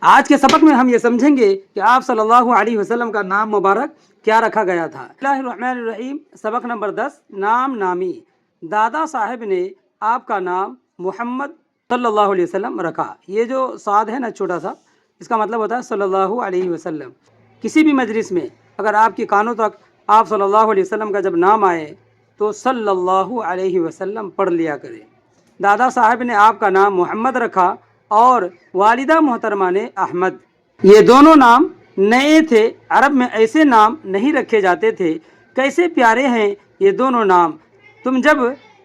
آج کے سبق میں ہم یہ سمجھیں گے کہ آپ صلی اللہ علیہ وسلم کا نام مبارک کیا رکھا گیا تھا۔ بسم اللہ الرحمن الرحیم، سبق نمبر 10، نام نامی۔ دادا صاحب نے آپ کا نام محمد صلی اللہ علیہ وسلم رکھا۔ یہ جو صاد ہے نا چھوٹا سا، اس کا مطلب ہوتا ہے صلی اللہ علیہ وسلم۔ کسی بھی مجلس میں اگر آپ کی کانوں تک آپ صلی اللہ علیہ وسلم کا جب نام آئے تو صلی اللہ علیہ وسلم پڑھ لیا کرے۔ دادا صاحب نے آپ کا نام محمد رکھا اور والدہ محترمہ نے احمد۔ یہ دونوں نام نئے تھے، عرب میں ایسے نام نہیں رکھے جاتے تھے۔ کیسے پیارے ہیں یہ دونوں نام، تم جب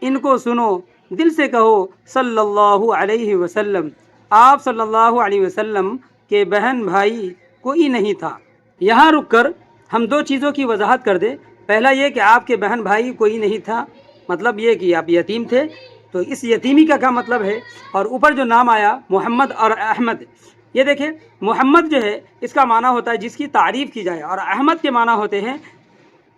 ان کو سنو دل سے کہو صلی اللہ علیہ وسلم۔ آپ صلی اللہ علیہ وسلم کے بہن بھائی کوئی نہیں تھا۔ یہاں رک کر ہم دو چیزوں کی وضاحت کر دیں۔ پہلا یہ کہ آپ کے بہن بھائی کوئی نہیں تھا، مطلب یہ کہ آپ یتیم تھے، تو اس یتیمی کا کیا مطلب ہے؟ اور اوپر جو نام آیا محمد اور احمد، یہ دیکھیں محمد جو ہے اس کا معنی ہوتا ہے جس کی تعریف کی جائے، اور احمد کے معنی ہوتے ہیں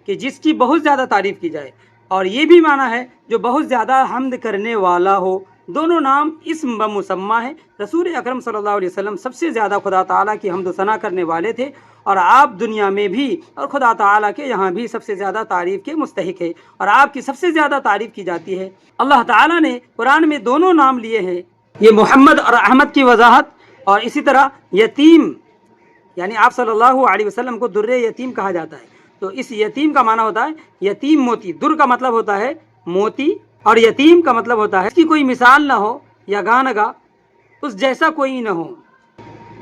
کہ جس کی بہت زیادہ تعریف کی جائے، اور یہ بھی معنی ہے جو بہت زیادہ حمد کرنے والا ہو۔ دونوں نام اسم بمسمہ ہے۔ رسول اکرم صلی اللہ علیہ وسلم سب سے زیادہ خدا تعالیٰ کی حمد و ثنا کرنے والے تھے، اور آپ دنیا میں بھی اور خدا تعالیٰ کے یہاں بھی سب سے زیادہ تعریف کے مستحق ہے، اور آپ کی سب سے زیادہ تعریف کی جاتی ہے۔ اللہ تعالیٰ نے قرآن میں دونوں نام لیے ہیں، یہ محمد اور احمد کی وضاحت، اور اسی طرح یتیم، یعنی آپ صلی اللہ علیہ وسلم کو در یتیم کہا جاتا ہے۔ تو اس یتیم کا معنی ہوتا ہے یتیم موتی۔ در کا مطلب ہوتا ہے موتی، اور یتیم کا مطلب ہوتا ہے اس کی کوئی مثال نہ ہو یا گانگا اس جیسا کوئی نہ ہو۔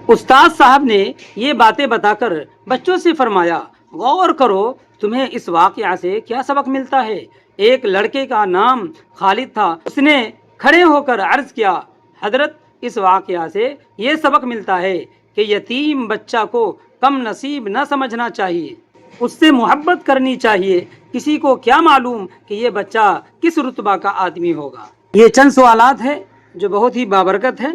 استاد صاحب نے یہ باتیں بتا کر بچوں سے فرمایا، غور کرو تمہیں اس واقعہ سے کیا سبق ملتا ہے۔ ایک لڑکے کا نام خالد تھا۔ اس نے کھڑے ہو کر عرض کیا، حضرت اس واقعہ سے یہ سبق ملتا ہے کہ یتیم بچہ کو کم نصیب نہ سمجھنا چاہیے، اس سے محبت کرنی چاہیے۔ کسی کو کیا معلوم کہ یہ بچہ کس رتبہ کا آدمی ہوگا۔ یہ چند سوالات ہیں جو بہت ہی بابرکت ہیں۔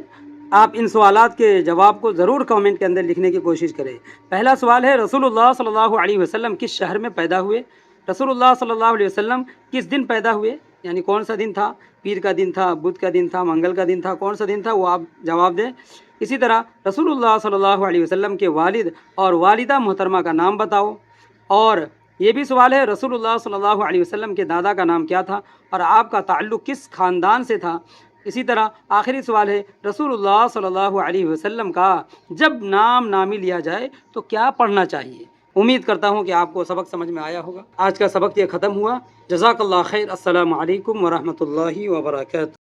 آپ ان سوالات کے جواب کو ضرور کامنٹ کے اندر لکھنے کی کوشش کریں۔ پہلا سوال ہے، رسول اللہ صلی اللہ علیہ وسلم کس شہر میں پیدا ہوئے؟ رسول اللہ صلی اللہ علیہ وسلم کس دن پیدا ہوئے، یعنی کون سا دن تھا؟ پیر کا دن تھا، بدھ کا دن تھا، منگل کا دن تھا، کون سا دن تھا وہ آپ جواب دیں۔ اسی طرح رسول اللہ صلی اللہ علیہ وسلم کے والد اور والدہ محترمہ کا نام بتاؤ۔ اور یہ بھی سوال ہے، رسول اللہ صلی اللہ علیہ وسلم کے دادا کا نام کیا تھا اور آپ کا تعلق کس خاندان سے تھا؟ اسی طرح آخری سوال ہے، رسول اللہ صلی اللہ علیہ وسلم کا جب نام نامی لیا جائے تو کیا پڑھنا چاہیے؟ امید کرتا ہوں کہ آپ کو سبق سمجھ میں آیا ہوگا۔ آج کا سبق یہ ختم ہوا۔ جزاک اللہ خیر۔ السلام علیکم ورحمۃ اللہ وبرکاتہ۔